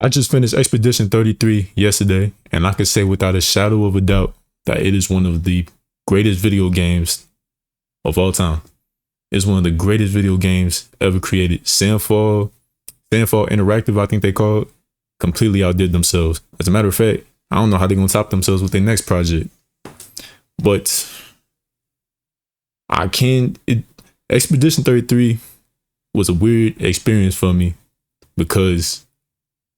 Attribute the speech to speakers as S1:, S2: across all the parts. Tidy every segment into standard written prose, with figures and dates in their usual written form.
S1: I just finished Expedition 33 yesterday, and I can say without a shadow of a doubt that it is one of the greatest video games of all time. It's one of the greatest video games ever created. Sandfall Interactive, I think they call it, completely outdid themselves. As a matter of fact, I don't know how they're gonna top themselves with their next project. But I can Expedition 33 was a weird experience for me because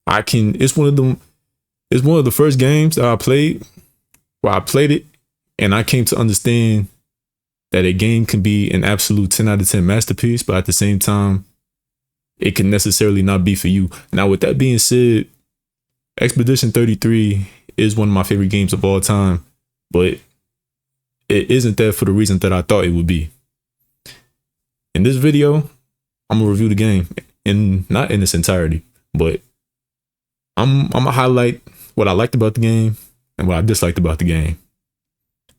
S1: it's one of the first games that I played where I played it and I came to understand that a game can be an absolute 10 out of 10 masterpiece, but at the same time, it can necessarily not be for you. Now, with that being said, Expedition 33 is one of my favorite games of all time, but it isn't that for the reason that I thought it would be. In this video, I'm gonna review the game, and not in its entirety, but I'm gonna highlight what I liked about the game and what I disliked about the game,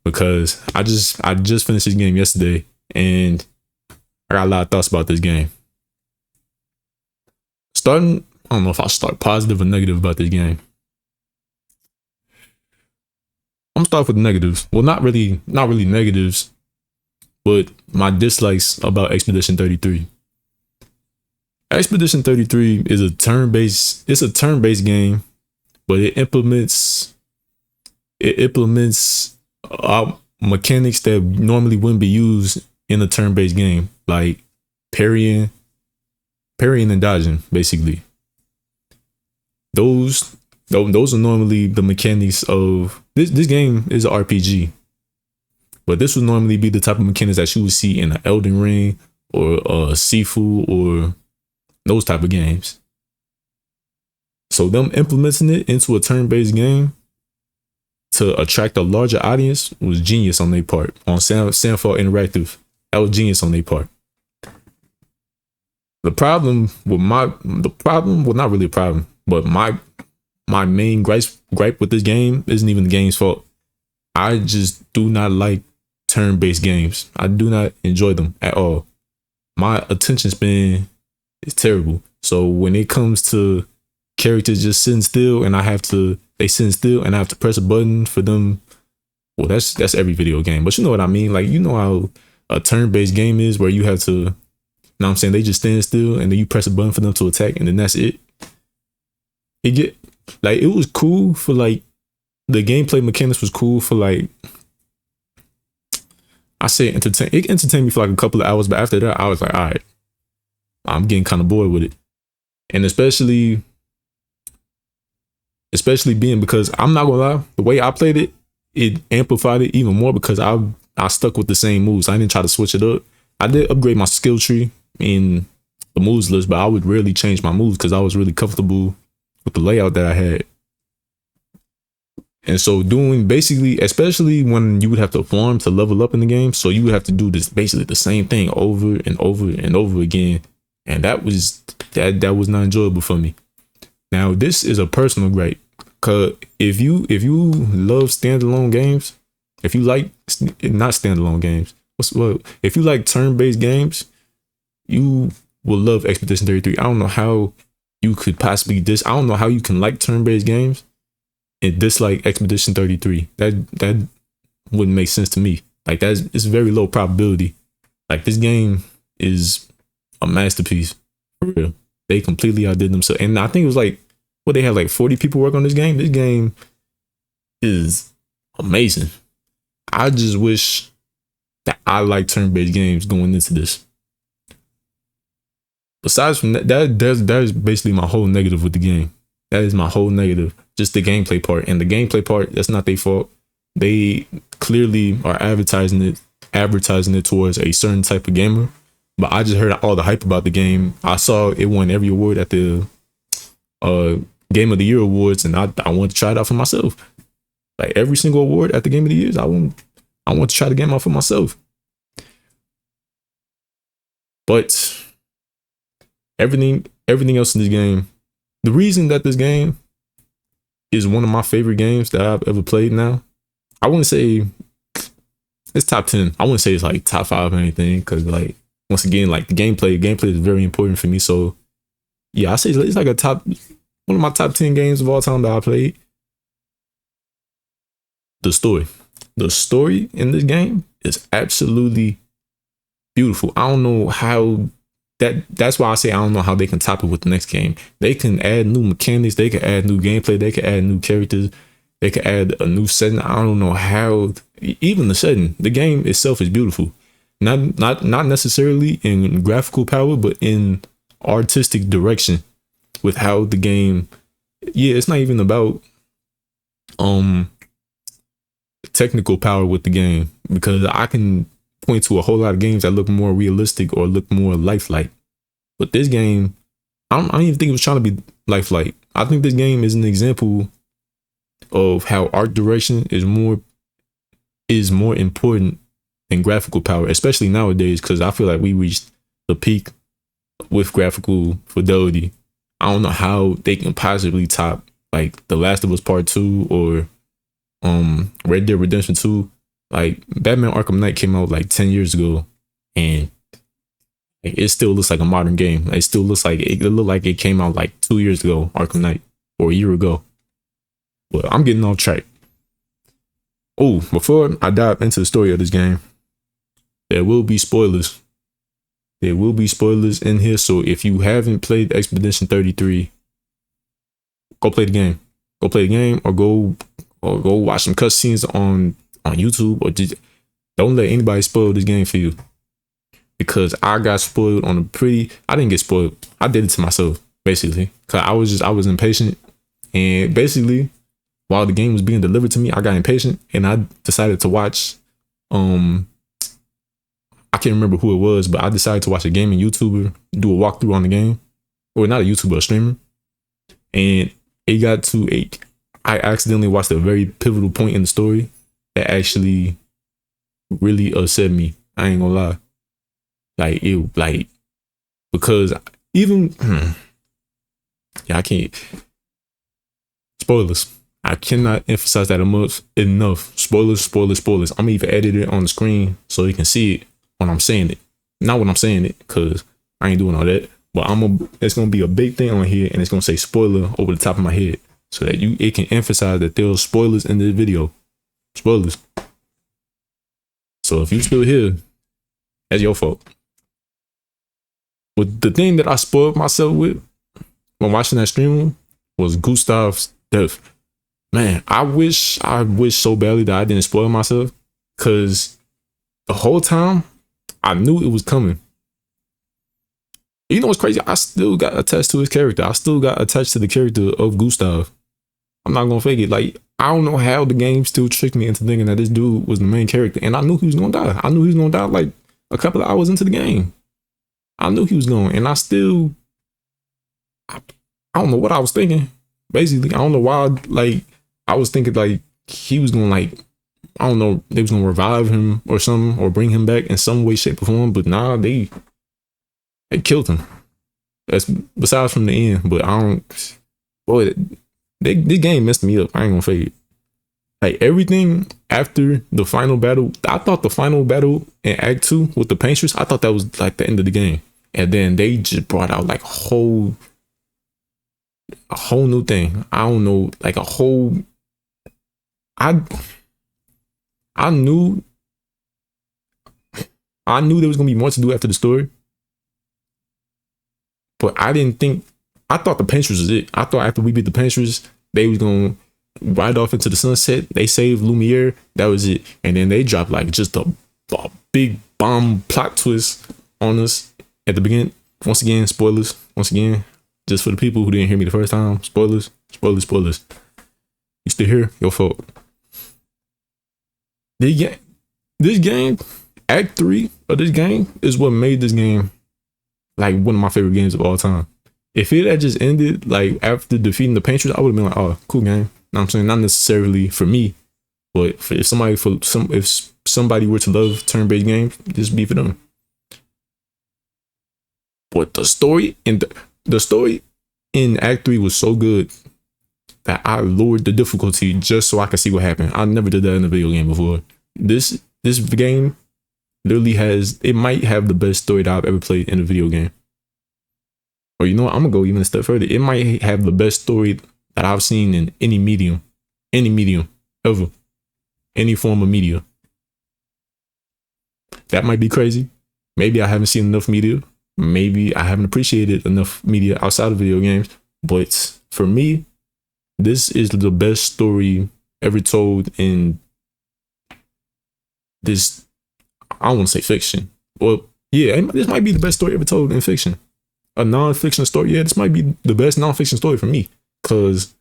S1: because I just finished this game yesterday and I got a lot of thoughts about this game. Starting, I don't know if I'll start positive or negative about this game. I'm gonna start with negatives. Well, not really negatives, but my dislikes about Expedition 33. Expedition 33 is a turn-based game, but it implements mechanics that normally wouldn't be used in a turn-based game, like parrying and dodging, basically. Those are normally the mechanics of this game is an RPG. But this would normally be the type of mechanics that you would see in an Elden Ring or Sifu or those type of games. So them implementing it into a turn-based game to attract a larger audience was genius on their part. On Sandfall Interactive, that was genius on their part. Well, not really a problem, but my main gripe with this game isn't even the game's fault. I just do not like turn-based games. I do not enjoy them at all. My attention span is terrible. So when it comes to characters just sitting still and they sit still and I have to press a button for them, well, that's every video game. But you know what I mean? Like, you know how a turn-based game is where you have to, you know what I'm saying, they just stand still and then you press a button for them to attack and then that's it. It was cool for like, the gameplay mechanics was cool for like, it entertained me for like a couple of hours, but after that I was like, all right, I'm getting kind of bored with it. And especially being, because I'm not gonna lie, the way I played it, it amplified it even more because I stuck with the same moves. I didn't try to switch it up. I did upgrade my skill tree in the moves list, but I would rarely change my moves because I was really comfortable with the layout that I had. And so doing basically, especially when you would have to farm to level up in the game, so you would have to do this basically the same thing over and over and over again. And that was not enjoyable for me. Now, this is a personal gripe, cause if you love standalone games, if you like not standalone games, if you like turn-based games, you will love Expedition 33. I don't know how you could possibly I don't know how you can like turn-based games and dislike Expedition 33. That wouldn't make sense to me. Like, it's very low probability. Like, this game is a masterpiece, for real. They completely outdid themselves. And I think it was like, they had like 40 people work on this game. This game is amazing. I just wish that I like turn-based games going into this. Besides from that is basically my whole negative with the game. That is my whole negative. Just the gameplay part. And the gameplay part, that's not their fault. They clearly are advertising it towards a certain type of gamer. But I just heard all the hype about the game. I saw it won every award at the Game of the Year awards, and I want to try it out for myself. Like, every single award at the Game of the Years, I want to try the game out for myself. But everything else in this game, the reason that this game is one of my favorite games that I've ever played now, I wouldn't say it's top 10. I wouldn't say it's like top 5 or anything, because like, once again, like, the gameplay is very important for me. So yeah, I say it's like a top One of my top 10 games of all time that I played. The story. The story in this game is absolutely beautiful. I don't know how that's why I say I don't know how they can top it with the next game. They can add new mechanics, they can add new gameplay, they can add new characters, they can add a new setting. I don't know how, even the setting, the game itself is beautiful. Not necessarily in graphical power, but in artistic direction with how the game, yeah, it's not even about technical power with the game, because I can point to a whole lot of games that look more realistic or look more lifelike. But this game, I don't even think it was trying to be lifelike. I think this game is an example of how art direction is more important than graphical power, especially nowadays, because I feel like we reached the peak with graphical fidelity. I don't know how they can possibly top like The Last of Us Part 2 or Red Dead Redemption 2. Like Batman Arkham Knight came out like 10 years ago, and it still looks like a modern game. It still looks like it looked like it came out like 2 years ago, Arkham Knight, or a year ago. But I'm getting off track. Oh, before I dive into the story of this game, there will be spoilers. There will be spoilers in here. So if you haven't played Expedition 33, go play the game. Go play the game, or go watch some cutscenes on YouTube, or just don't let anybody spoil this game for you. Because I got spoiled on I didn't get spoiled. I did it to myself, basically. Cause I was impatient. And basically, while the game was being delivered to me, I got impatient and I decided to watch, I can't remember who it was, but I decided to watch a gaming YouTuber do a walkthrough on the game. Or not a YouTuber, a streamer. And it got to I accidentally watched a very pivotal point in the story that actually really upset me. I ain't gonna lie. Because even, yeah, I can't. Spoilers. I cannot emphasize that enough. Spoilers. I'm gonna even edit it on the screen so you can see it when I'm saying it. Not when I'm saying it, because I ain't doing all that. But it's gonna be a big thing on here, and it's gonna say spoiler over the top of my head, so that it can emphasize that there's spoilers in this video. Spoilers. So if you still here, that's your fault. But the thing that I spoiled myself with when watching that stream was Gustav's death. Man, I wish so badly that I didn't spoil myself, because the whole time I knew it was coming. You know what's crazy? I still got attached to his character. I still got attached to the character of Gustav. I'm not gonna fake it. Like, I don't know how the game still tricked me into thinking that this dude was the main character, and I knew he was gonna die. I knew he was gonna die like a couple of hours into the game. I knew he was going, and I don't know what I was thinking. Basically, I don't know why. Like, I was thinking like he was gonna, like, I don't know, they was gonna revive him or something, or bring him back in some way, shape, or form. But nah, they killed him. That's besides from the end. But I don't. Boy, this game messed me up. I ain't gonna fake it. Like, everything after the final battle, I thought the final battle in Act 2 with the Painters, I thought that was like the end of the game. And then they just brought out like a whole new thing. I don't know, like a whole. I knew there was gonna be more to do after the story, but I didn't think. I thought the Painters was it. I thought after we beat the Painters, they was gonna ride off into the sunset. They saved Lumiere. That was it. And then they dropped like just a big bomb plot twist on us at the beginning. Once again, spoilers. Once again, just for the people who didn't hear me the first time, spoilers. You still here? Your fault. This game, Act 3 of this game is what made this game like one of my favorite games of all time. If it had just ended like after defeating the Painters, I would have been like, oh, cool game. You know what I'm saying? Not necessarily for me, but if somebody were to love turn-based games, this would be for them. But the story in Act 3 was so good that I lowered the difficulty just so I could see what happened. I never did that in a video game before. This game literally might have the best story that I've ever played in a video game. Or you know what? I'm gonna go even a step further. It might have the best story that I've seen in any medium ever, any form of media. That might be crazy. Maybe I haven't seen enough media. Maybe I haven't appreciated enough media outside of video games. But for me, this is the best story ever told in this. I don't want to say fiction. Well, yeah, this might be the best story ever told in fiction. A non-fiction story. Yeah, this might be the best non-fiction story for me. Because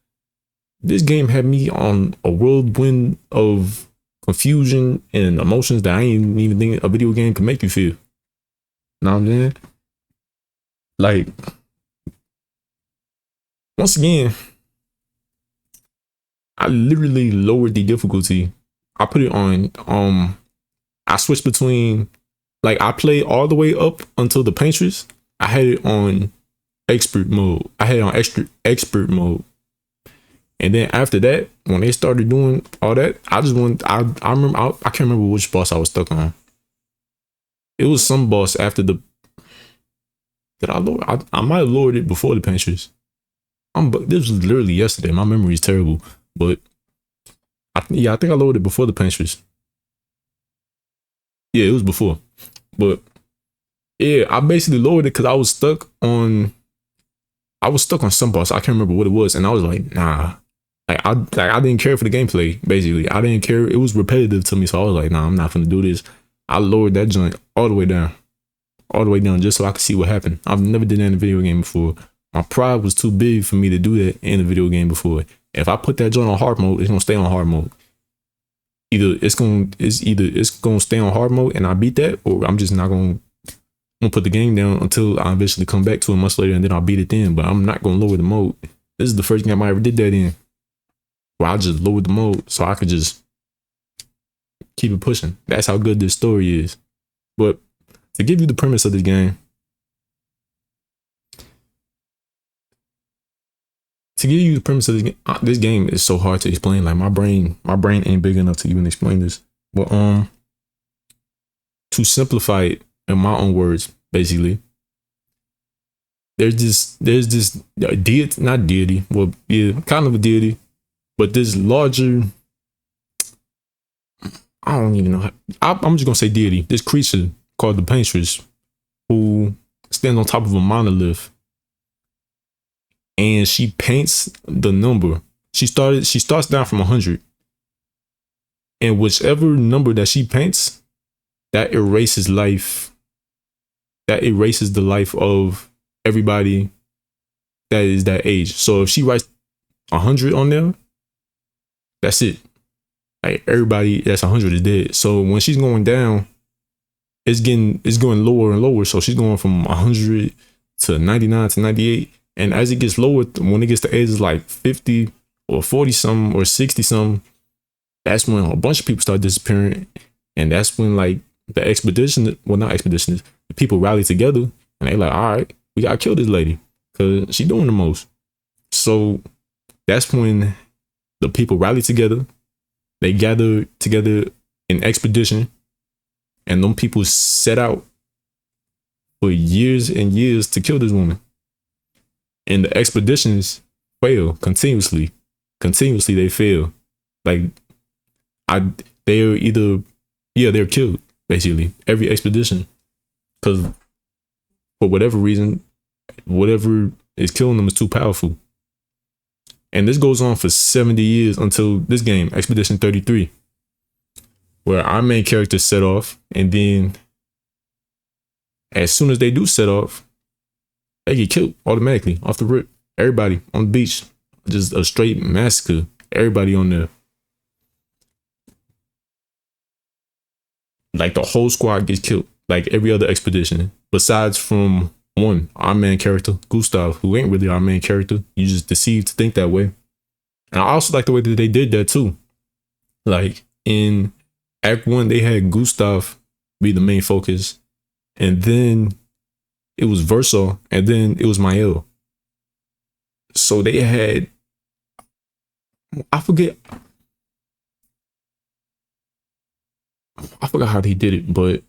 S1: this game had me on a whirlwind of confusion and emotions that I ain't even think a video game could make you feel. Know what I'm saying? Like, once again, I literally lowered the difficulty. I put it on, I switched between, like, I played all the way up until the Paintress. I had it on expert mode. I had it on expert mode. And then after that, when they started doing all that, I remember, I can't remember which boss I was stuck on. It was some boss after the, did I lower? I might have lowered it before the Paintress. This was literally yesterday. My memory is terrible. But I think I lowered it before the Paintress. Yeah, it was before. But yeah, I basically lowered it because I was stuck on some boss. I can't remember what it was. And I was like, nah. I didn't care for the gameplay, basically. I didn't care. It was repetitive to me. So I was like, nah, I'm not gonna do this. I lowered that joint all the way down. All the way down just so I could see what happened. I've never did that in a video game before. My pride was too big for me to do that in a video game before. If I put that joint on hard mode, it's gonna stay on hard mode. Either it's gonna stay on hard mode and I beat that, or I'm just not gonna put the game down until I eventually come back to it months later and then I'll beat it then. But I'm not gonna lower the mode. This is the first game I ever did that in. Where I just lowered the mode so I could just keep it pushing. That's how good this story is. But to give you the premise of this game, this game is so hard to explain. Like my brain ain't big enough to even explain this. But to simplify it in my own words, basically, there's this deity, not deity, well, yeah, kind of a deity, but this larger, I don't even know. I'm just gonna say deity. This creature called the Paintress, who stands on top of a monolith, and she paints the number. She starts down from 100, and whichever number that she paints, that erases life. That erases the life of everybody that is that age. So if she writes 100 on there, that's it. Like everybody that's 100 is dead. So when she's going down, it's going lower and lower. So she's going from 100 to 99 to 98. And as it gets lower, when it gets to ages like 50 or 40 something or 60 something, that's when a bunch of people start disappearing. And that's when like the expedition, well, not expeditions, the people rally together and they like, all right, we gotta kill this lady because she's doing the most. So that's when the people rally together. They gather together in expedition, and them people set out for years and years to kill this woman. And the expeditions fail continuously. Continuously they fail. Like they're either, yeah, they're killed basically every expedition, because for whatever reason, whatever is killing them is too powerful. And this goes on for 70 years until this game, Expedition 33, where our main characters set off, and then as soon as they do set off, they get killed automatically off the rip. Everybody on the beach, just a straight massacre. Everybody on there. Like the whole squad gets killed, like every other expedition, besides from one, our main character, Gustav, who ain't really our main character. You just deceived to think that way. And I also like the way that they did that too. Like in Act 1, they had Gustav be the main focus, and then it was Versa, and then it was Mael. So they had, I forgot how they did it, but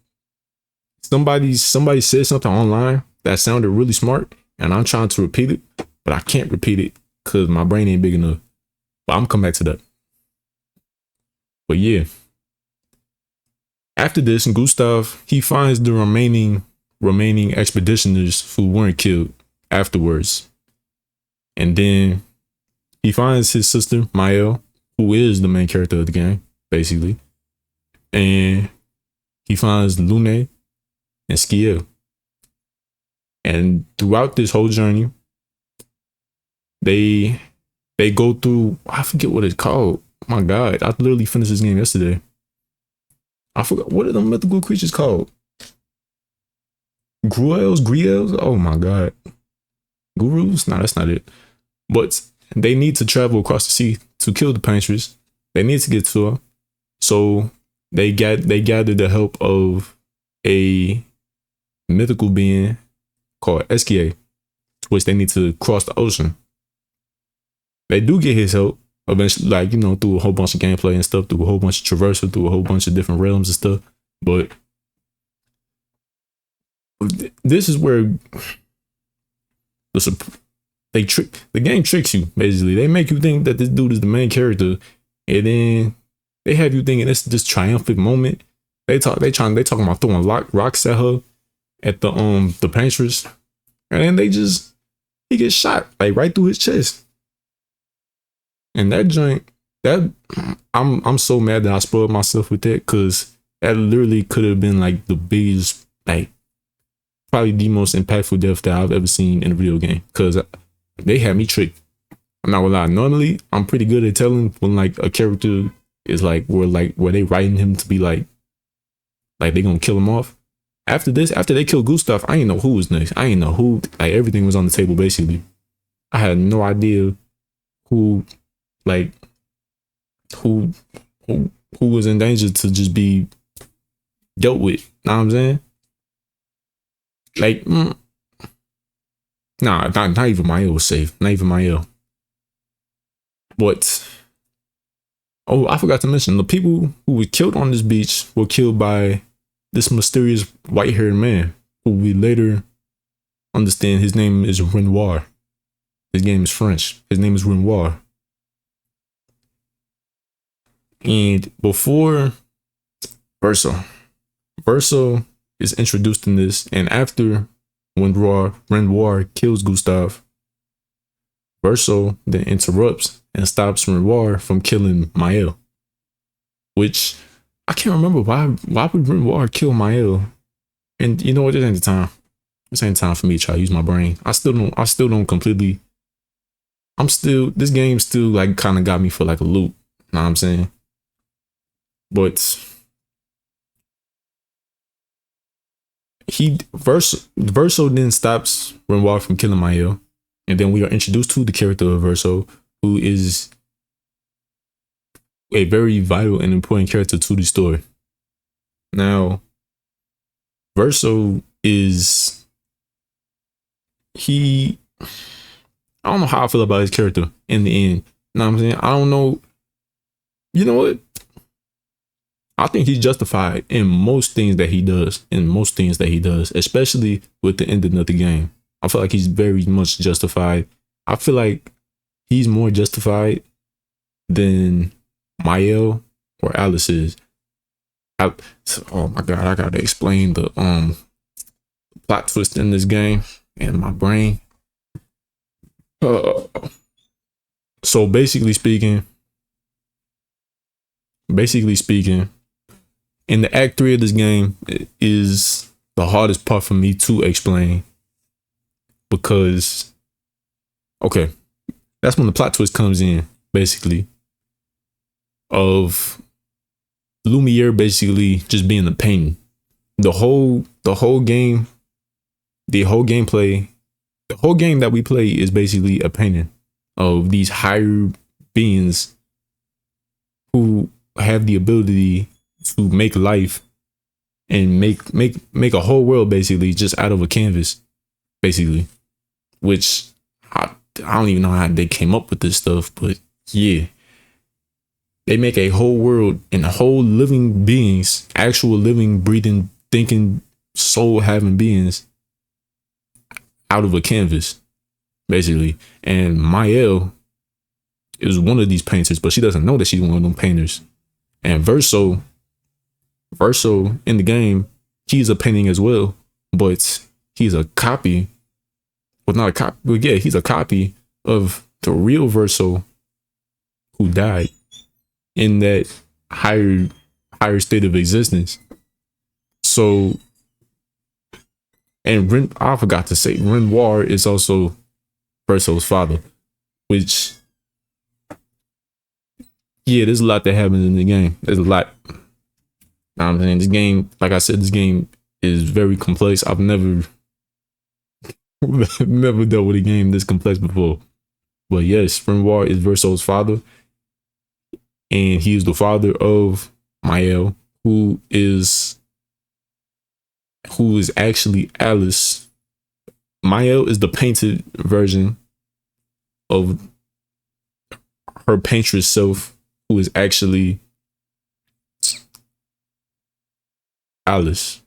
S1: somebody said something online that sounded really smart, and I'm trying to repeat it, but I can't repeat it because my brain ain't big enough. But I'm coming back to that. But yeah, after this, Gustav, he finds the remaining expeditioners who weren't killed afterwards, and then he finds his sister Mael, who is the main character of the game, basically, and he finds Lune and Skiel. And throughout this whole journey, they go through, I forget what it's called. My God, I literally finished this game yesterday. I forgot, what are the mythical creatures called? Griels? Oh my God. Gurus? No, that's not it. But they need to travel across the sea to kill the Painters. They need to get to her. So they gather the help of a mythical being called Eskia, to which they need to cross the ocean. They do get his help eventually, like, you know, through a whole bunch of gameplay and stuff, through a whole bunch of traversal, through a whole bunch of different realms and stuff. But this is where the game tricks you, basically. They make you think that this dude is the main character, and then they have you thinking it's this triumphant moment. They talking about throwing rocks at her at the Painters, and then he gets shot like right through his chest. And that joint, I'm so mad that I spoiled myself with that, because that literally could have been like the biggest, like probably the most impactful death that I've ever seen in a video game, because they had me tricked. I'm not gonna lie. Normally, I'm pretty good at telling when like a character is like where they writing him to be like they gonna kill him off. After they killed Gustav, I didn't know who was next. I didn't know who. Like, everything was on the table basically. I had no idea who was in danger to just be dealt with. Know what I'm saying? Like, nah, not even Mael was safe. Not even Mael. But, oh, I forgot to mention, the people who were killed on this beach were killed by this mysterious white-haired man, who we later understand his name is Renoir. His name is French. His name is Renoir. And before Verso is introduced in this, and after Renoir kills Gustav, Verso then interrupts and stops Renoir from killing Mael. Which I can't remember why would Renoir kill Mael? And you know what? This ain't the time. This ain't time for me to try to use my brain. I still don't completely. This game still like kind of got me for like a loop. Know what I'm saying? But Verso then stops Renoir from killing Mael, and then we are introduced to the character of Verso, who is a very vital and important character to the story. Now, Verso is I don't know how I feel about his character in the end. You know what I'm saying? I don't know. You know what? I think he's justified in most things that he does. Especially with the ending of the game. I feel like he's very much justified. I feel like he's more justified than Mael or Alice is. Oh my God, I gotta explain the plot twist in this game and my brain. So basically speaking, in the Act 3 of this game is the hardest part for me to explain, because, okay, that's when the plot twist comes in, basically, of Lumiere basically just being the painting. The whole game that we play is basically a painting of these higher beings who have the ability to make life and make a whole world basically just out of a canvas, basically. Which I don't even know how they came up with this stuff, but yeah. They make a whole world and whole living beings, actual living, breathing, thinking, soul having beings out of a canvas, basically. And Mael is one of these painters, but she doesn't know that she's one of them painters. And Verso in the game, he's a painting as well, but he's a copy. Well, not a copy, but yeah, he's a copy of the real Verso who died in that higher state of existence. So, and I forgot to say, Renoir is also Verso's father, which, yeah, there's a lot that happens in the game. There's a lot. I'm saying this game, like I said, this game is very complex. I've never dealt with a game this complex before. But yes, Renoir is Verso's father, and he is the father of Mael, who is actually Alice. Mael is the painted version of her paintress self, who is actually Alice.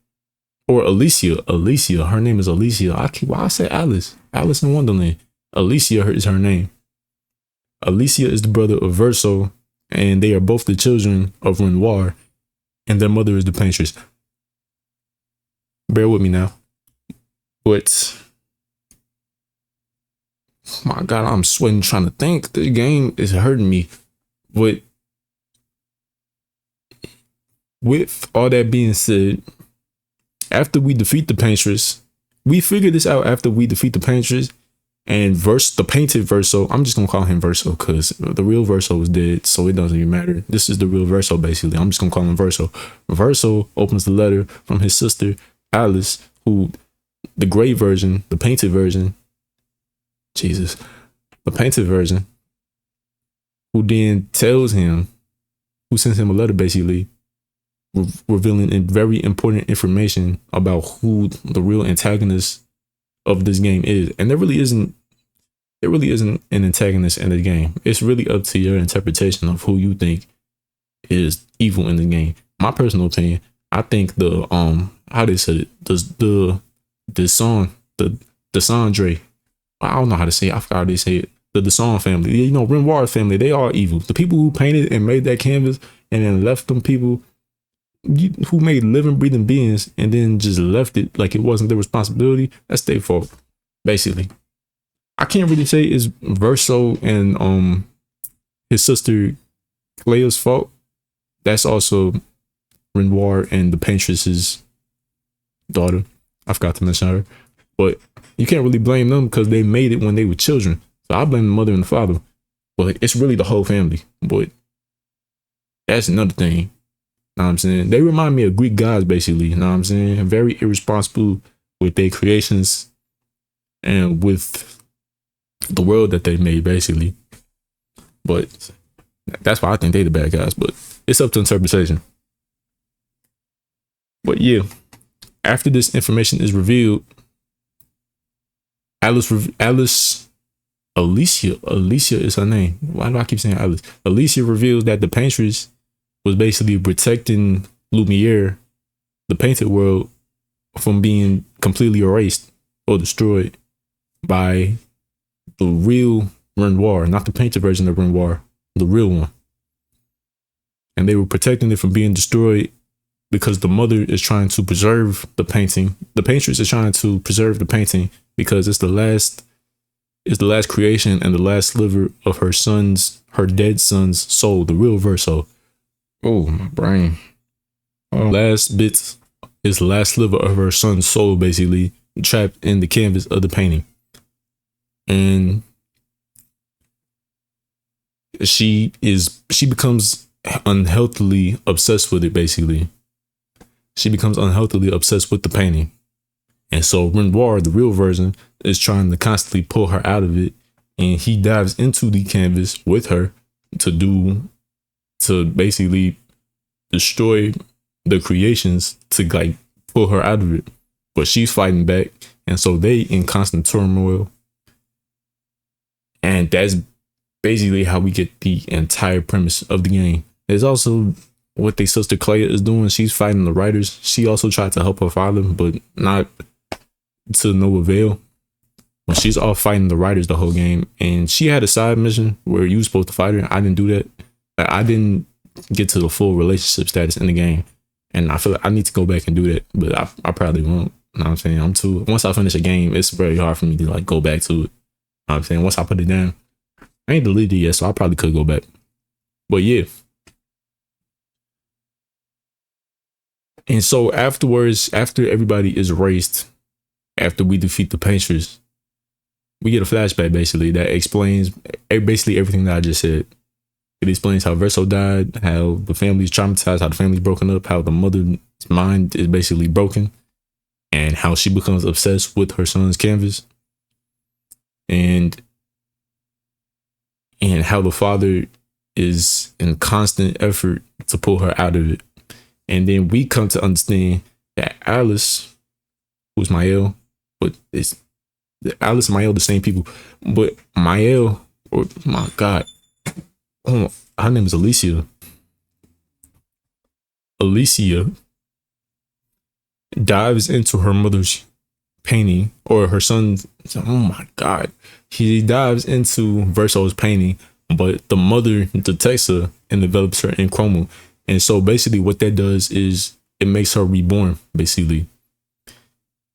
S1: Or Alicia. Her name is Alicia. Why I say Alice? Alice in Wonderland. Alicia is her name. Alicia is the brother of Verso, and they are both the children of Renoir, and their mother is the paintress. Bear with me now. But, oh my God, I'm sweating trying to think. This game is hurting me. But with all that being said, after we defeat the paintress, we figure this out after we defeat the paintress, and the painted Verso, I'm just gonna call him Verso because the real Verso is dead, so it doesn't even matter. This is the real Verso, basically. I'm just gonna call him Verso. Verso opens the letter from his sister Alice, who, the gray version, the painted version, the painted version, who then tells him, who sends him a letter, basically revealing very important information about who the real antagonist of this game is. And there really isn't an antagonist in the game. It's really up to your interpretation of who you think is evil in the game. My personal opinion, I think the how they said it, the Desandre, I don't know how to say it. I forgot how they say it. The Desan family, you know, Renoir's family, they are evil. The people who painted and made that canvas and then left them people who made living, breathing beings and then just left it like it wasn't their responsibility, that's their fault, basically. I can't really say it's Verso and his sister Clea's fault. That's also Renoir and the paintress's daughter. I forgot to mention her. But you can't really blame them because they made it when they were children. So I blame the mother and the father. But it's really the whole family. But that's another thing. Know what I'm saying? They remind me of Greek gods, basically. You know what I'm saying? Very irresponsible with their creations and with the world that they made, basically. But that's why I think they're the bad guys. But it's up to interpretation. But yeah, after this information is revealed, Alicia is her name. Why do I keep saying Alice? Alicia reveals that the paintress was basically protecting Lumiere, the painted world, from being completely erased or destroyed by the real Renoir, not the painted version of Renoir, the real one. And they were protecting it from being destroyed because the mother is trying to preserve the painting. The paintress is trying to preserve the painting because it's the last creation and the last sliver of her dead son's soul, the real Verso. Oh, my brain. Last bits is the last sliver of her son's soul, basically trapped in the canvas of the painting. And she becomes unhealthily obsessed with it, basically. She becomes unhealthily obsessed with the painting. And so Renoir, the real version, is trying to constantly pull her out of it. And he dives into the canvas with her to basically destroy the creations to like pull her out of it. But she's fighting back. And so they in constant turmoil. And that's basically how we get the entire premise of the game. There's also what their sister Clea is doing. She's fighting the writers. She also tried to help her father, but not to no avail. when she's off fighting the writers the whole game, and she had a side mission where you were supposed to fight her. I didn't do that. Like, I didn't get to the full relationship status in the game, and I feel like I need to go back and do that, but I probably won't. You know what I'm saying? Once I finish a game, it's very hard for me to like go back to it. You know what I'm saying? Once I put it down, I ain't deleted it yet, so I probably could go back. But yeah. And so afterwards, after everybody is erased, after we defeat the Painters, we get a flashback basically that explains basically everything that I just said. It explains how Verso died, how the family's traumatized, how the family's broken up, how the mother's mind is basically broken, and how she becomes obsessed with her son's canvas, and how the father is in constant effort to pull her out of it. And then we come to understand that Alice, who's Mael, but it's Alice and Mael the same people, but Mael, or my God, oh, her name is Alicia. Alicia dives into her mother's painting, or her son's. Oh my God, he dives into Verso's painting, but the mother detects her and develops her in chroma. And so basically what that does is it makes her reborn, basically.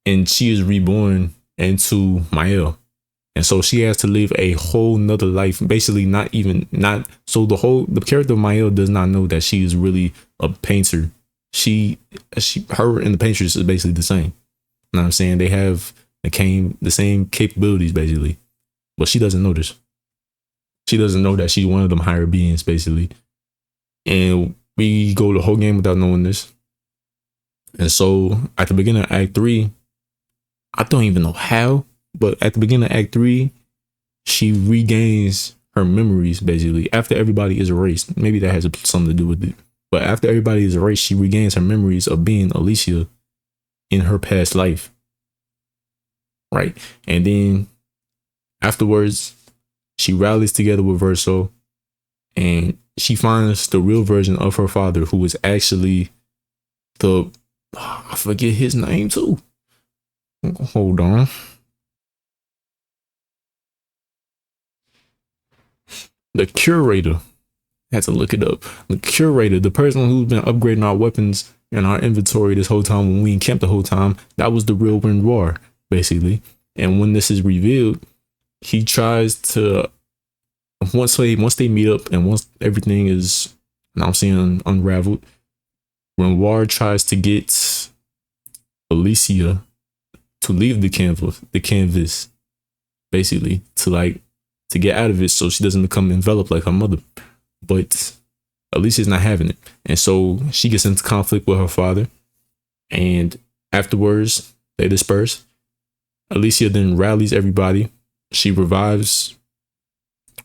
S1: And she is reborn into Mael. And so she has to live a whole nother life, basically so the character of Mael does not know that she is really a painter. Her and the Painters is basically the same. You know what I'm saying? They have the same capabilities, basically. But she doesn't know this. She doesn't know that she's one of them higher beings, basically. And we go the whole game without knowing this. And so at the beginning of Act 3, I don't even know how, but at the beginning of Act 3, she regains her memories, basically, after everybody is erased. Maybe that has something to do with it. But after everybody is erased, she regains her memories of being Alicia in her past life. Right? And then afterwards, she rallies together with Verso, and she finds the real version of her father, who was actually I forget his name too. Hold on. The curator. I had to look it up. The curator, the person who's been upgrading our weapons and our inventory this whole time when we encamped the whole time, that was the real Renoir, basically. And when this is revealed, he tries to, once they meet up and once everything is, now I'm saying, unraveled, Renoir tries to get Alicia to leave the canvas, basically, to get out of it so she doesn't become enveloped like her mother. But Alicia's not having it. And so she gets into conflict with her father. And afterwards, they disperse. Alicia then rallies everybody. She revives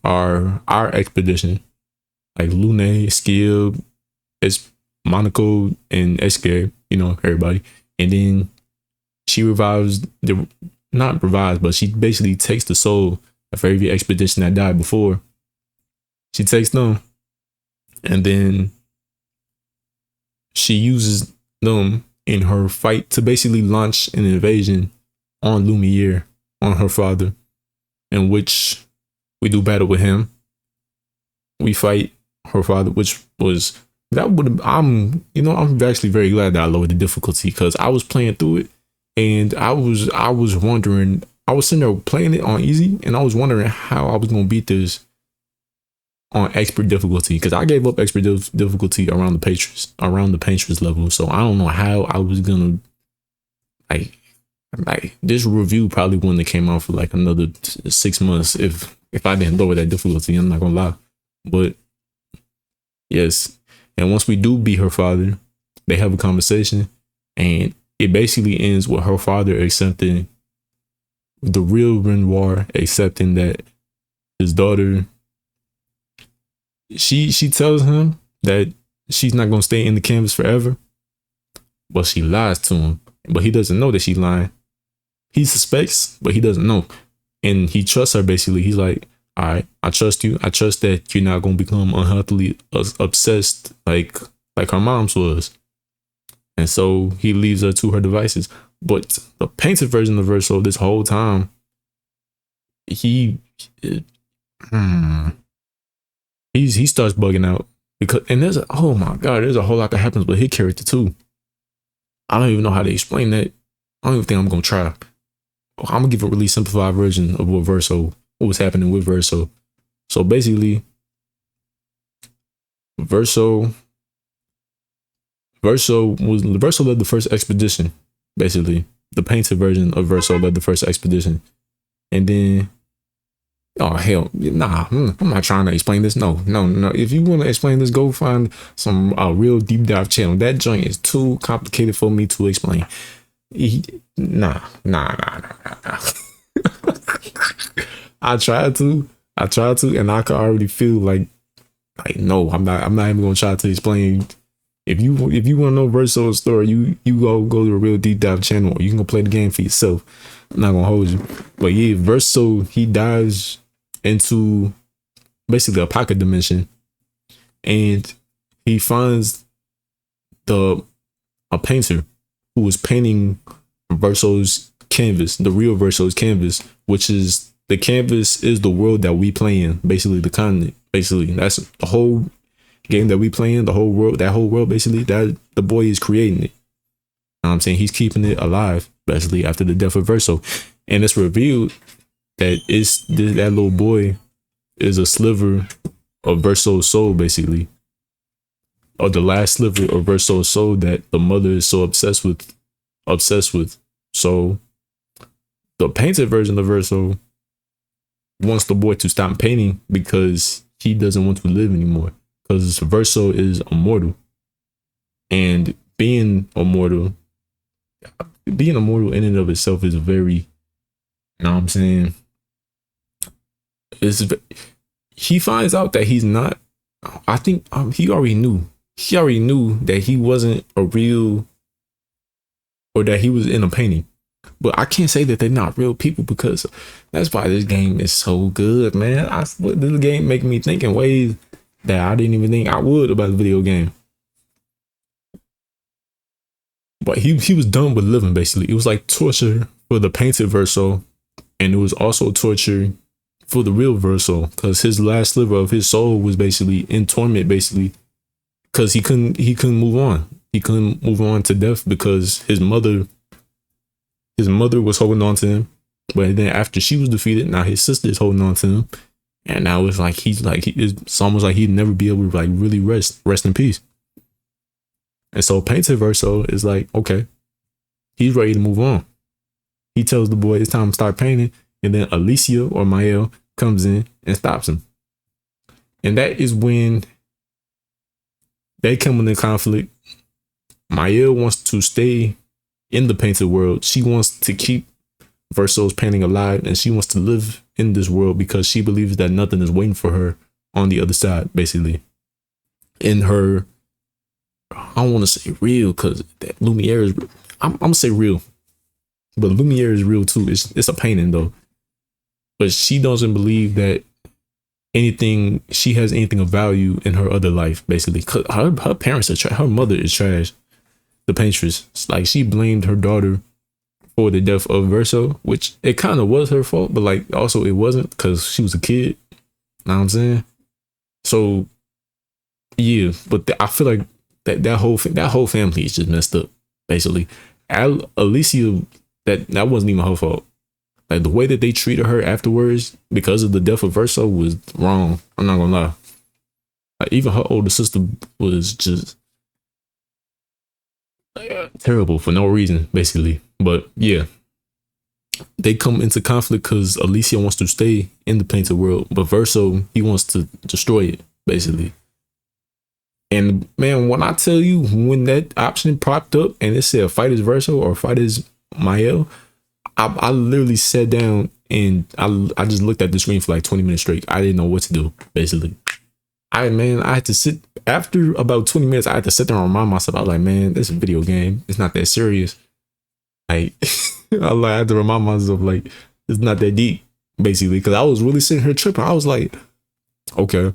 S1: our expedition. Like Lune, Skib, Monaco, and Escape, everybody. And then she not revives, but she basically takes the soul of every expedition that died before. She takes them, and then she uses them in her fight to basically launch an invasion on Lumiere, on her father, in which we do battle with him. We fight her father, which was, I'm actually very glad that I lowered the difficulty, because I was playing through it and I was wondering, I was sitting there playing it on easy and I was wondering how I was going to beat this on expert difficulty, because I gave up expert difficulty around the Painters level. So I don't know how I was gonna like this review probably wouldn't have came out for like another 6 months if I didn't lower that difficulty. I'm not gonna lie. But yes, and once we do beat her father, they have a conversation, and it basically ends with her father accepting, the real Renoir accepting that his daughter, she tells him that she's not going to stay in the canvas forever, but she lies to him. But he doesn't know that she's lying. He suspects, but he doesn't know. And he trusts her, basically. He's like, all right, I trust you. I trust that you're not going to become unhealthily obsessed like her mom's was. And so he leaves her to her devices. But the painted version of Verso this whole time, he hmm, he starts bugging out because and there's a oh my god, there's a whole lot that happens with his character too. I don't even know how to explain that. I don't even think I'm gonna try. I'm gonna give a really simplified version of what was happening with Verso. So basically, Verso Verso led the first expedition. Basically, the painted version of Verso led the first expedition, and then oh hell, nah, I'm not trying to explain this. No, no, no. If you want to explain this, go find some real deep dive channel. That joint is too complicated for me to explain. Nah. I tried to, and I could already feel like no, I'm not even gonna try to explain. If you want to know Verso's story, you go to a real deep dive channel, or you can go play the game for yourself. I'm not gonna hold you, but yeah, Verso he dives into basically a pocket dimension, and he finds a painter who was painting Verso's canvas, the real Verso's canvas, which is the canvas is the world that we play in, basically the continent. Basically, that's the whole game that we play in, the whole world, that whole world, basically, that the boy is creating it. You know what I'm saying? He's keeping it alive, basically, after the death of Verso. And it's revealed that that little boy is a sliver of Verso's soul, basically. Or the last sliver of Verso's soul that the mother is so obsessed with. So the painted version of Verso wants the boy to stop painting because he doesn't want to live anymore. Because Verso is immortal. And being immortal in and of itself is very, you know what I'm saying? He finds out that he's not, I think he already knew. He already knew that he wasn't a real, or that he was in a painting. But I can't say that they're not real people because that's why this game is so good, man. This game making me think in ways that I didn't even think I would about the video game. But he was done with living, basically. It was like torture for the painted Verso, and it was also torture for the real Verso, because his last sliver of his soul was basically in torment, basically, because he couldn't move on. He couldn't move on to death because his mother was holding on to him. But then after she was defeated, now his sister is holding on to him. And now it's like it's almost like he'd never be able to like really rest in peace. And so Painted Verso is like, okay, he's ready to move on. He tells the boy it's time to start painting, and then Alicia or Mael comes in and stops him. And that is when they come into conflict. Mael wants to stay in the painted world. She wants to keep Verso's painting alive, and she wants to live in this world because she believes that nothing is waiting for her on the other side, basically. In her, I don't want to say real because Lumiere is, I'm gonna say real, but Lumiere is real too. It's a painting though, but she doesn't believe that she has anything of value in her other life, basically. Cause her parents are her mother is trash. The paintress, it's like she blamed her daughter for the death of Verso, which it kind of was her fault, but like also it wasn't because she was a kid. Know what I'm saying? So yeah, but I feel like that whole family is just messed up, basically. Alicia, that wasn't even her fault. Like the way that they treated her afterwards because of the death of Verso was wrong. I'm not gonna lie. Like, even her older sister was just terrible for no reason, basically. But yeah, they come into conflict because Alicia wants to stay in the painted world, but Verso, he wants to destroy it, basically. And man, when I tell you, when that option popped up and it said fight as Verso or fight as Mael, I literally sat down and I just looked at the screen for like 20 minutes straight. I didn't know what to do, basically. I had to sit, after about 20 minutes, I had to sit there and remind myself, I was like, man, this is a video game. It's not that serious. Like, I had to remind myself, like, it's not that deep, basically, because I was really sitting here tripping. I was like, okay.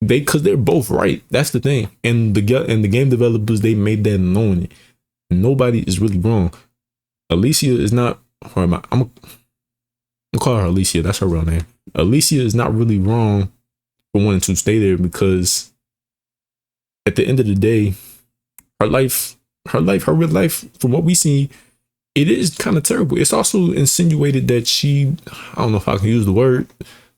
S1: Because they're both right. That's the thing. And the game developers, they made that known. Nobody is really wrong. Alicia is not I'm gonna call her Alicia. That's her real name. Alicia is not really wrong for wanting to stay there because at the end of the day, her real life, from what we see, it is kind of terrible. It's also insinuated that I don't know if I can use the word,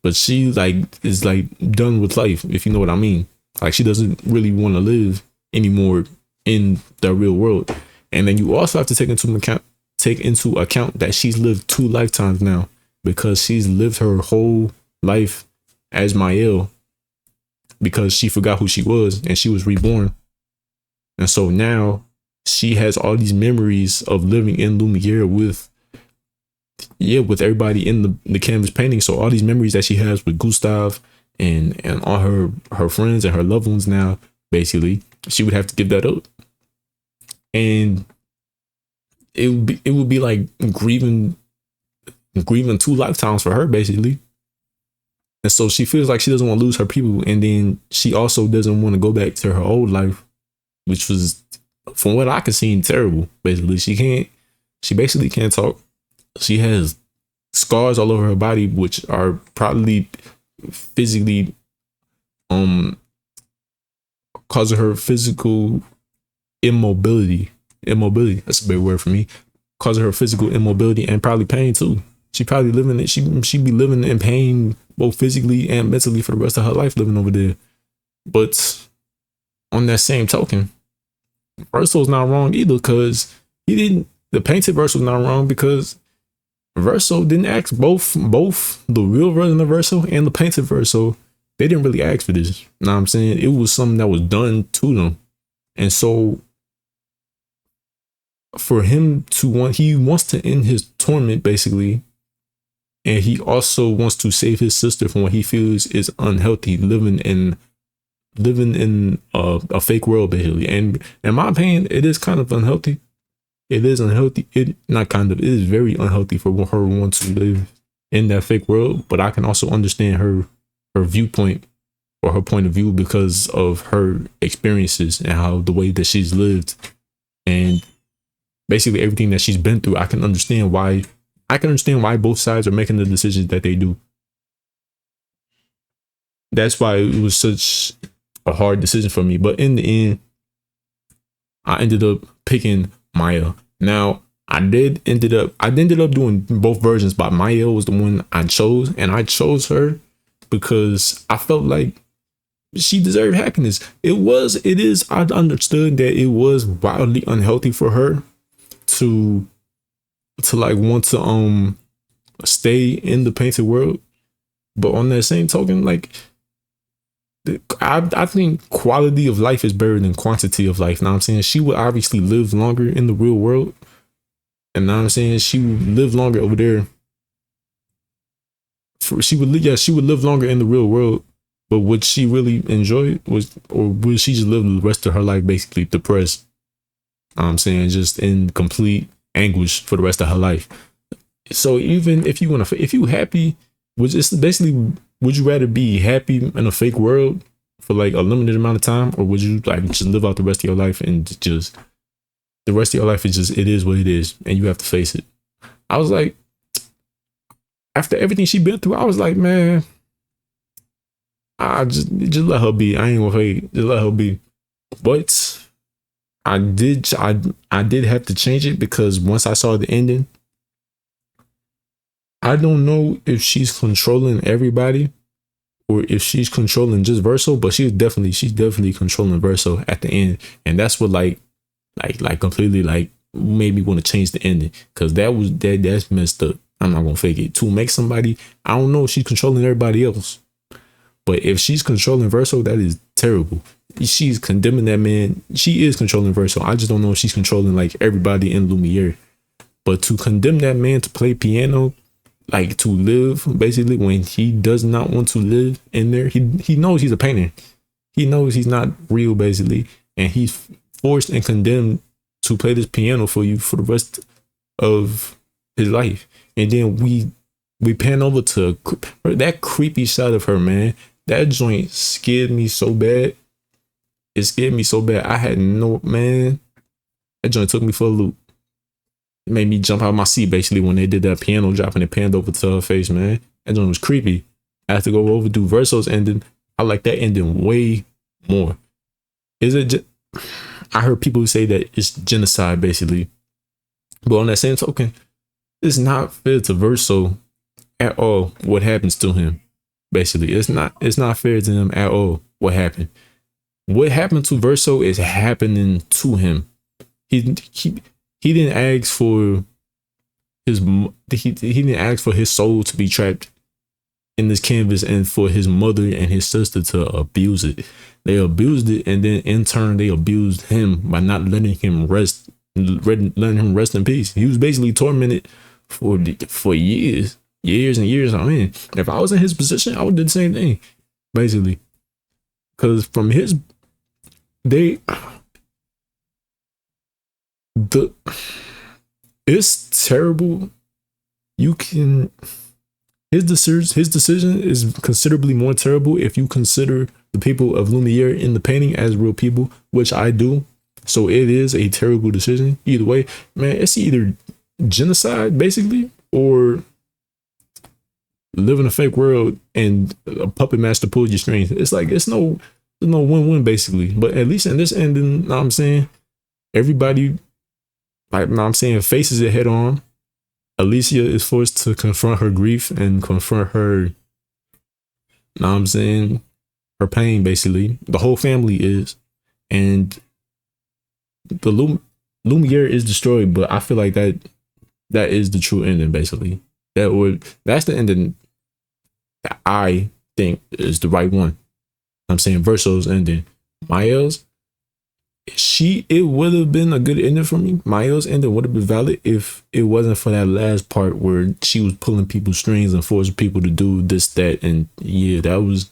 S1: but she like is like done with life, if you know what I mean. Like she doesn't really want to live anymore in the real world. And then you also have to take into account that she's lived 2 lifetimes now because she's lived her whole life as Mael because she forgot who she was and she was reborn. And so now she has all these memories of living in Lumiere with everybody in the canvas painting. So all these memories that she has with Gustav and all her friends and her loved ones now, basically, she would have to give that up. And it would be like grieving 2 lifetimes for her, basically. And so she feels like she doesn't want to lose her people, and then she also doesn't want to go back to her old life, which was, from what I can see, terrible. Basically, she basically can't talk. She has scars all over her body, which are probably physically causing her physical immobility. That's a big word for me. Causing her physical immobility and probably pain too. She probably she be living in pain both physically and mentally for the rest of her life living over there. But on that same token, Verso's not wrong either because the painted Verso not wrong because Verso didn't ask both the real version of Verso and the painted Verso. They didn't really ask for this. You know what I'm saying? It was something that was done to them. And so for him he wants to end his torment basically. And he also wants to save his sister from what he feels is unhealthy, living in a fake world basically. And in my opinion, it is kind of unhealthy. It is unhealthy. It is very unhealthy for her want to live in that fake world. But I can also understand her viewpoint or her point of view because of her experiences and how the way that she's lived and basically everything that she's been through. I can understand why both sides are making the decisions that they do. That's why it was such a hard decision for me. But in the end, I ended up picking Maya. Now, I ended up doing both versions, but Maya was the one I chose, and I chose her because I felt like she deserved happiness. I understood that it was wildly unhealthy for her to like want to stay in the painted world, but on that same token, like I think quality of life is better than quantity of life. Now I'm saying she would obviously live longer in the real world, and now I'm saying she would live longer over there. She would live longer in the real world, but would she really enjoy it? Or would she just live the rest of her life basically depressed? I'm saying just in complete anguish for the rest of her life. So even if you happy, would you rather be happy in a fake world for like a limited amount of time, or would you like just live out the rest of your life and just the rest of your life is just, it is what it is and you have to face it? I was like, after everything she been through, I was like, man, I just let her be. I ain't gonna fake, just let her be. But I did have to change it because once I saw the ending, I don't know if she's controlling everybody or if she's controlling just Verso, but she's definitely controlling Verso at the end. And that's what like completely like made me want to change the ending, because that's messed up. I'm not gonna fake it. To make somebody, I don't know if she's controlling everybody else, but if she's controlling Verso, that is terrible. She's condemning that man. She is controlling Verso. I just don't know if she's controlling like everybody in Lumiere. But to condemn that man to play piano, like to live basically when he does not want to live in there, he knows he's a painter. He knows he's not real basically, and he's forced and condemned to play this piano for you for the rest of his life. And then we pan over to that creepy shot of her, man. That joint scared me so bad. It scared me so bad. I had no, man. That joint took me for a loop. made me jump out of my seat basically when they did that piano drop and it panned over to her face, man. That one was creepy. I had to go over do Verso's ending. I like that ending way more. Is it? I heard people say that it's genocide basically, but on that same token, it's not fair to Verso at all. What happens to him? Basically, it's not. It's not fair to him at all. What happened? What happened to Verso is happening to him. He didn't ask for he didn't ask for his soul to be trapped in this canvas and for his mother and his sister to abuse it. They abused it, and then in turn they abused him by not letting him rest in peace. He was basically tormented for years and years. I mean, if I was in his position, I would do the same thing, basically. Because from it's terrible. His decision is considerably more terrible if you consider the people of Lumiere in the painting as real people, which I do. So it is a terrible decision. Either way, man, it's either genocide basically or live in a fake world and a puppet master pulls your strings. It's like there's no win-win basically. But at least in this ending, know what I'm saying, everybody, like, know what I'm saying, faces it head on. Alicia is forced to confront her grief and confront her, know what I'm saying, her pain basically. The whole family is, and the Lumiere is destroyed. But I feel like that is the true ending basically. That's the ending that I think is the right one. I'm saying Verso's ending. Maya's, it would have been a good ending for me. Maya's ending would have been valid if it wasn't for that last part where she was pulling people's strings and forcing people to do this, that, and yeah, that was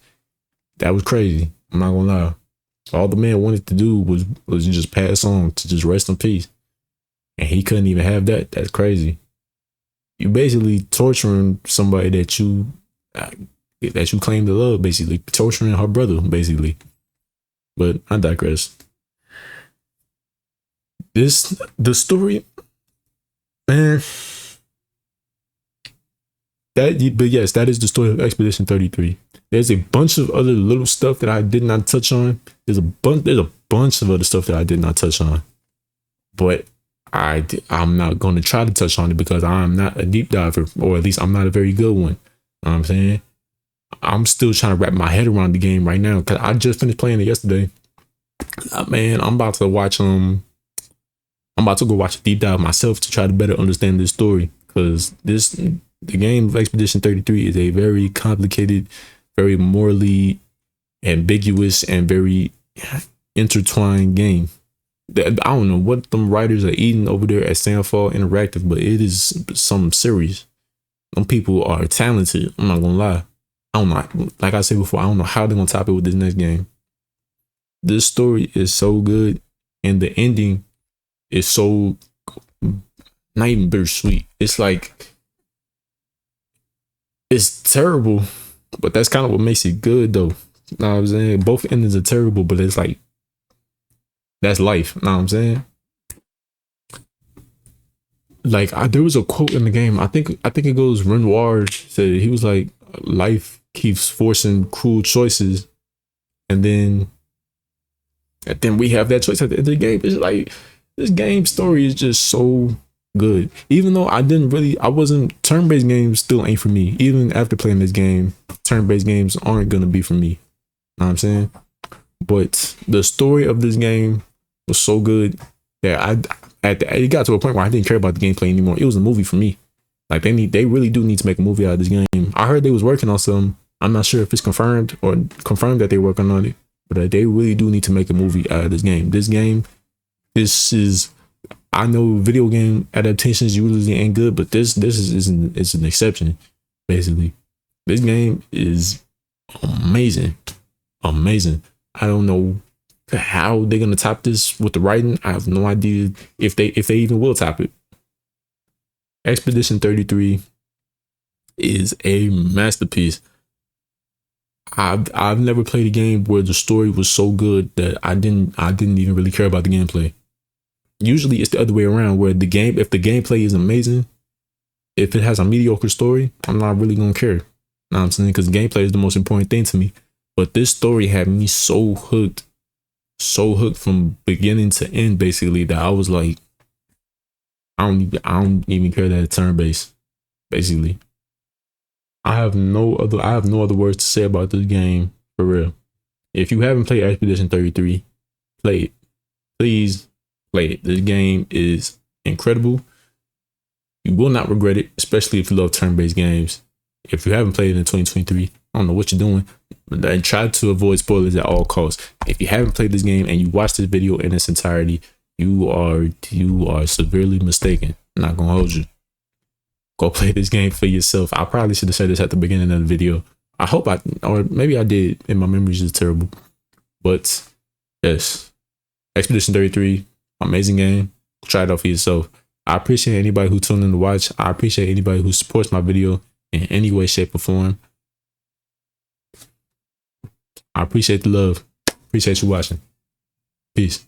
S1: crazy. I'm not gonna lie. All the man wanted to do was just pass on to just rest in peace, and he couldn't even have that. That's crazy. You basically torturing somebody that you claim to love, basically torturing her brother, basically. But I digress. The story, man. But yes, that is the story of Expedition 33. There's a bunch of other little stuff that I did not touch on. There's a bunch of other stuff that I did not touch on, but I'm not going to try to touch on it because I'm not a deep diver, or at least I'm not a very good one. You know what I'm saying? I'm still trying to wrap my head around the game right now because I just finished playing it yesterday. Man, I'm about to go watch a deep dive myself to try to better understand this story, because the game of Expedition 33 is a very complicated, very morally ambiguous, and very intertwined game. I don't know what them writers are eating over there at Sandfall Interactive, but it is something serious. Them people are talented. I'm not gonna lie. I don't know. Like I said before, I don't know how they're gonna top it with this next game. This story is so good, and the ending is so not even bittersweet. It's like, it's terrible, but that's kind of what makes it good, though. You know what I'm saying? Both endings are terrible, but it's like, that's life. You know what I'm saying? Like, there was a quote in the game. I think it goes, Renoir said, he was like, life keeps forcing cruel choices, and then we have that choice at the end of the game. It's like, this game story is just so good. Even though turn-based games still ain't for me. Even after playing this game, turn-based games aren't gonna be for me. You know what I'm saying? But the story of this game was so good that it got to a point where I didn't care about the gameplay anymore. It was a movie for me. Like, they really do need to make a movie out of this game. I heard they was working on some. I'm not sure if it's confirmed that they're working on it, but they really do need to make a movie out of this game. This is, I know video game adaptations usually ain't good, but this is an exception. Basically, this game is amazing. I don't know how they're gonna top this with the writing. I have no idea if they even will top it. Expedition 33 is a masterpiece. I've never played a game where the story was so good that I didn't even really care about the gameplay. Usually it's the other way around, where if the gameplay is amazing, if it has a mediocre story, I'm not really gonna care. You know what I'm saying? Because gameplay is the most important thing to me. But this story had me so hooked from beginning to end, basically, that I was like, I don't even care that it's turn-based. Basically, I have no other words to say about this game, for real. If you haven't played Expedition 33, play it. Please play it. This game is incredible. You will not regret it, especially if you love turn-based games. If you haven't played it in 2023, I don't know what you're doing, but try to avoid spoilers at all costs. If you haven't played this game and you watch this video in its entirety, you are severely mistaken. I'm not gonna hold you. Go play this game for yourself. I probably should have said this at the beginning of the video. I hope or maybe I did, and my memory is just terrible. But yes, Expedition 33, amazing game. Try it out for yourself. I appreciate anybody who tuned in to watch. I appreciate anybody who supports my video in any way, shape, or form. I appreciate the love. Appreciate you watching. Peace.